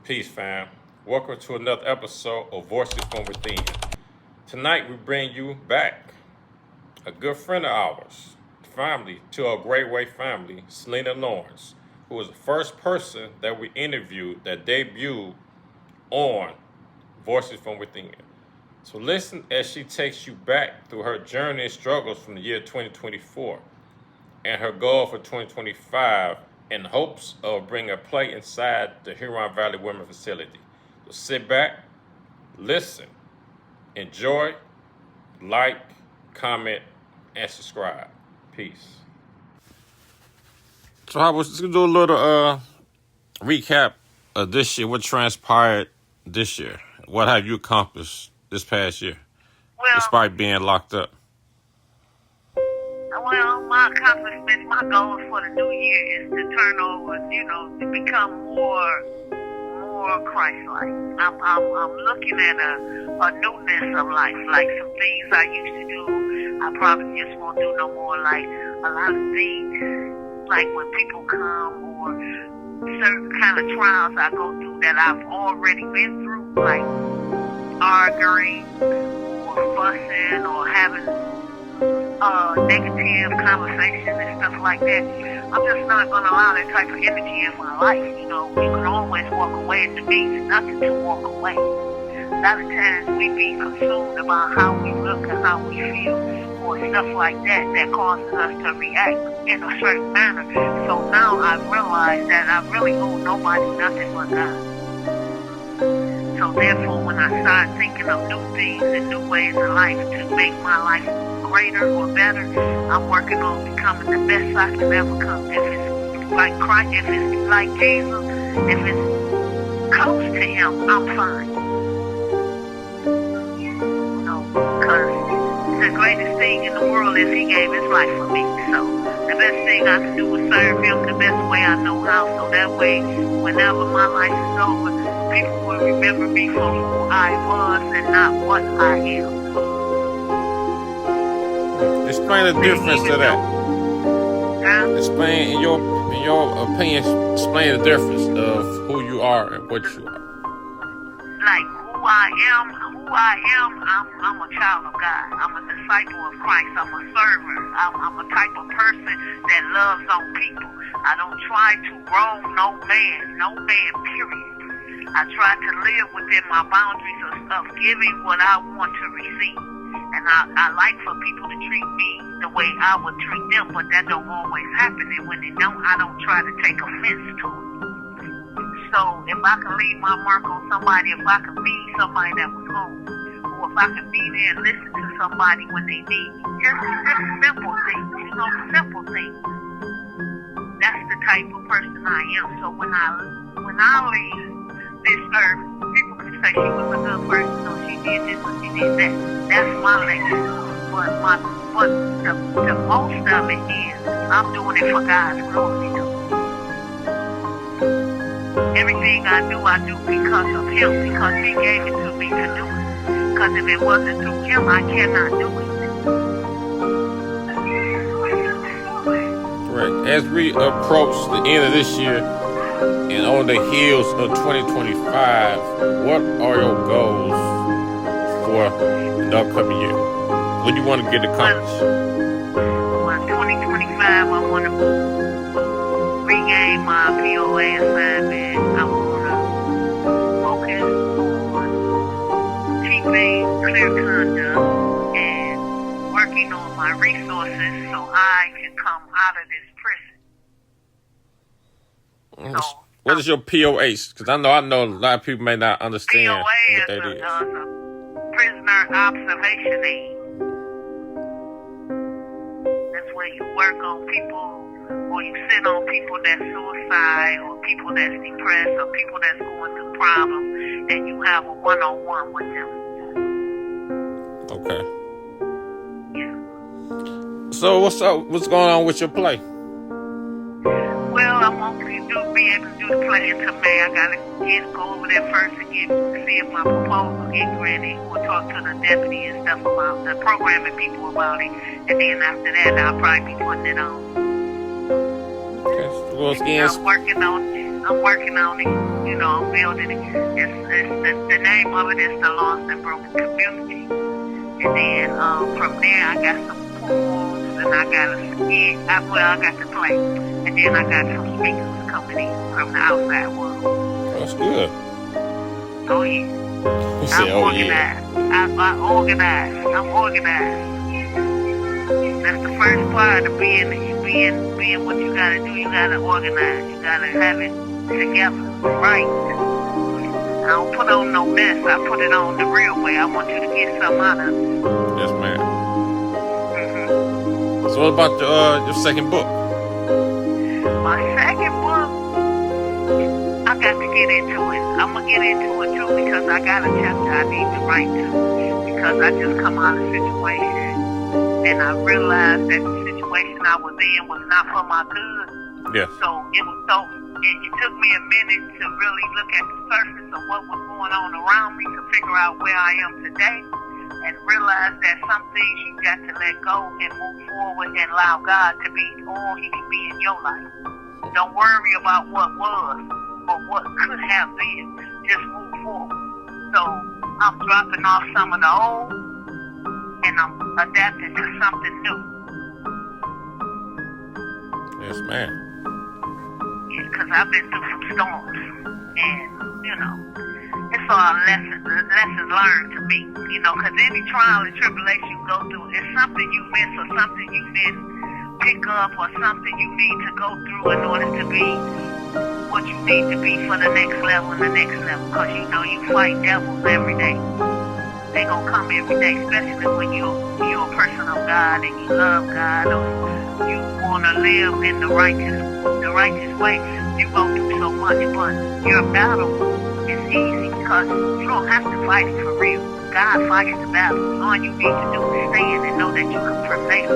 Peace, fam. Welcome to another episode of Voices from Within. Tonight, we bring you back a good friend of ours, family, to our G.R.E.Y family, Selena Lawrence, who was the first person that we interviewed that debuted on Voices from Within. So listen as she takes you back through her journey and struggles from the year 2024 and her goal for 2025 in hopes of bringing a play inside the Huron Valley Women Facility. So sit back, listen, enjoy, like, comment, and subscribe. Peace. So I was just gonna do a little recap of this year, what transpired this year. What have you accomplished this past year, despite being locked up? Well, my accomplishment, my goals for the new year is to turn over, to become more Christ-like. I'm looking at a newness of life, like some things I used to do, I probably just won't do no more. Like a lot of things, like when people come or certain kind of trials I go through that I've already been through, like arguing or fussing or having negative conversation and stuff like that. I'm just not going to allow that type of energy in my life. You can always walk away. It means nothing to walk away. A lot of times we be consumed about how we look and how we feel or stuff like that causes us to react in a certain manner. So now I've realized that I really owe nobody nothing but God. So therefore, when I start thinking of new things and new ways of life to make my life greater or better, I'm working on becoming the best I can ever come. If it's like Christ, if it's like Jesus, if it's close to Him, I'm fine. Because the greatest thing in the world is He gave His life for me. So the best thing I can do is serve Him the best way I know how. So that way, whenever my life is over, people will remember me for who I was and not what I am. Explain the difference to that. Explain, in your opinion, explain the difference of who you are and what you are. Like who I am, I'm a child of God. I'm a disciple of Christ. I'm a server. I'm a type of person that loves on people. I don't try to wrong no man, period. I try to live within my boundaries of giving what I want to receive. And I like for people to treat me the way I would treat them, but that don't always happen. And when it don't, I don't try to take offense to it. So if I can leave my mark on somebody, if I can be somebody that was home, or if I can be there and listen to somebody when they need me, just simple things, simple things. That's the type of person I am. So when I leave this earth, people can say she was a good person, or she did this or she did that. That's my legacy. But the most of it is I'm doing it for God's glory. Everything I do because of Him, because He gave it to me to do it. Because if it wasn't through Him, I cannot do it. Correct. As we approach the end of this year and on the heels of 2025, what are your goals for the upcoming year? What do you want to get accomplished? Well, 2025, I want to regain my POA assignment. I want to focus on keeping clear conduct and working on my resources so I can come out of this prison. So, what is your POH? Because I know a lot of people may not understand POA what that is is. A prisoner observation aid. That's where you work on people, or you sit on people that's suicide, or people that's depressed, or people that's going through problems, and you have a one-on-one with them. Okay. Yeah. So what's going on with your play? Well, I want to be able to do the play until May. I gotta go over there first and see if my proposal get granted, or talk to the deputy and stuff about the programming people about it. And then after that, I'll probably be putting it on. Okay. Well, again, I'm working on it. I'm working on it. You know, I'm building it. The name of it is the Lost and Broken Community. And then from there, I got some poems, and I got a skit. I got to play. And then I got some speakers coming in from the outside world. That's good. Oh, yeah. He said, I'm organized. I'm organized. That's the first part of being what you gotta do. You gotta organize. You gotta have it together, right? I don't put on no mess. I put it on the real way. I want you to get something out of it. Yes, ma'am. Mm-hmm. So what about your second book? My second book, I got to get into it. I'm gonna get into it too because I got a chapter I need to write to. Because I just come out of a situation and I realized that the situation I was in was not for my good. Yes. So it took me a minute to really look at the surface of what was going on around me to figure out where I am today and realize that some things you got to let go and move forward and allow God to be all He can be in your life. Don't worry about what was or what could have been. Just move forward. So I'm dropping off some of the old and I'm adapting to something new. Yes, ma'am. Yeah, because I've been through some storms. And, you know, it's all lessons learned to me. You know, because any trial and tribulation you go through is something you miss or something you didn't pick up or something you need to go through in order to be what you need to be for the next level and the next level. Because, you know, you fight devils every day. They gonna come every day, especially when you're a person of God and you love God or you wanna live in the righteous way. You go through so much, but your battle is easy because you don't have to fight it for real. God fights the battle. All you need to do is stand and know that you can prevail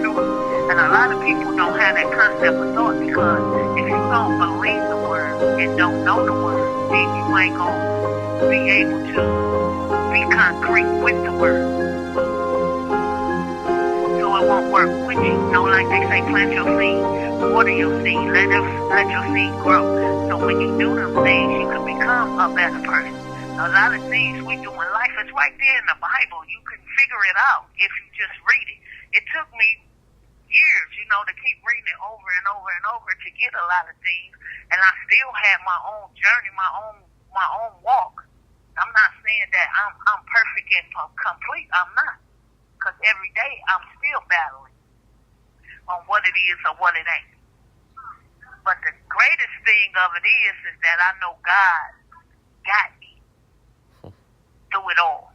through it. And a lot of people don't have that concept of thought because if you don't believe the word and don't know the word, then you ain't gonna be able to be concrete with the word. So it won't work with you. You know, like they say, plant your seed, water your seed, let your seed grow. So when you do them things, you can become a better person. A lot of things we do in life is right there in the Bible. You can figure it out if you just read it. It took me years, you know, to keep reading it over and over and over to get a lot of things. And I still have my own journey, my own walk. I'm not saying that I'm perfect and complete. I'm not. Because every day I'm still battling on what it is or what it ain't. But the greatest thing of it is that I know God got me through it all.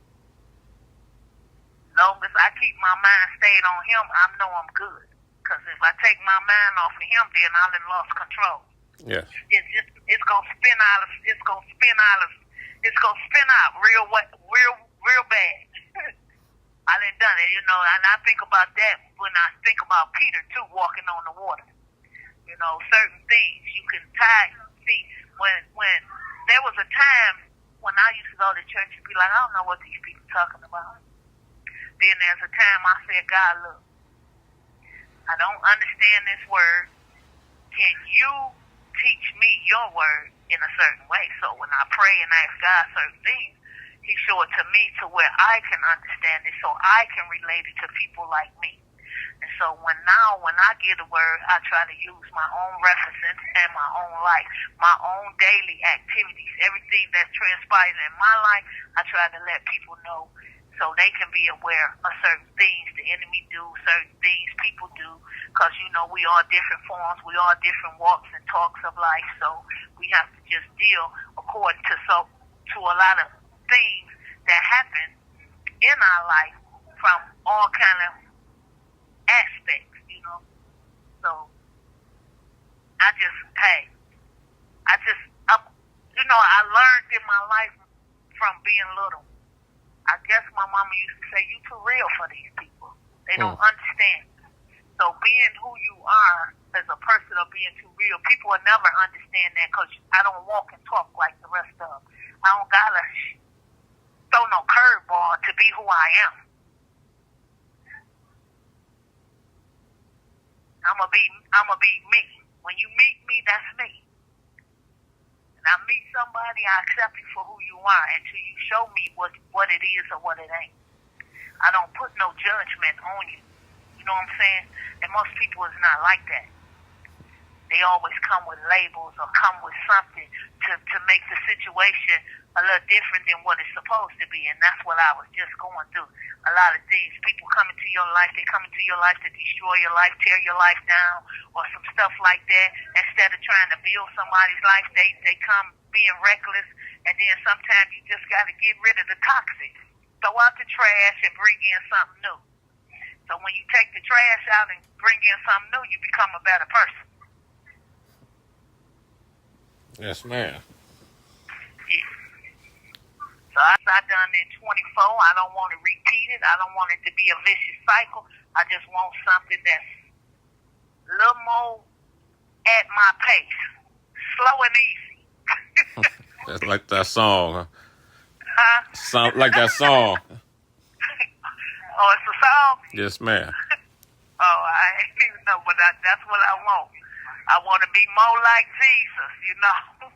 Long as I keep my mind stayed on Him, I know I'm good. Because if I take my mind off of Him, then I done lost control. Yes. It's gonna spin out real bad. I done done it, you know, and I think about that when I think about Peter too, walking on the water. You know, certain things you can see when there was a time when I used to go to church and be like, I don't know what these people talking about. Then there's a time I said, God, look, I don't understand this word. Can you teach me your word in a certain way? So when I pray and ask God certain things, He show it to me to where I can understand it so I can relate it to people like me. And so when I get a word, I try to use my own references and my own life, my own daily activities, everything that's transpired in my life, I try to let people know so they can be aware of certain things the enemy do, certain things people do, because, you know, we are different forms, we are different walks and talks of life, so we have to just deal according to a lot of things that happen in our life from all kind of aspects, you know. So I learned in my life from being little. I guess my mama used to say, you too real for these people. They don't understand. So being who you are as a person or being too real, people will never understand that because I don't walk and talk like the rest of them. I don't gotta throw no curveball to be who I am. I'ma be me. When you meet me, that's me. be somebody, I accept you for who you are until you show me what it is or what it ain't. I don't put no judgment on you. You know what I'm saying? And most people is not like that. They always come with labels or come with something to make the situation a little different than what it's supposed to be. And that's what I was just going through. A lot of things. People come into your life, they come into your life to destroy your life, tear your life down, or some stuff like that. Instead of trying to build somebody's life, they come being reckless. And then sometimes you just got to get rid of the toxic. Throw out the trash and bring in something new. So when you take the trash out and bring in something new, you become a better person. Yes, ma'am. Yeah. So I done in 24. I don't want to repeat it. I don't want it to be a vicious cycle. I just want something that's a little more at my pace. Slow and easy. That's like that song, huh? Huh? Sound like that song. Oh, it's a song? Yes, ma'am. Oh, I ain't even know, but that's what I want. I want to be more like Jesus, you know.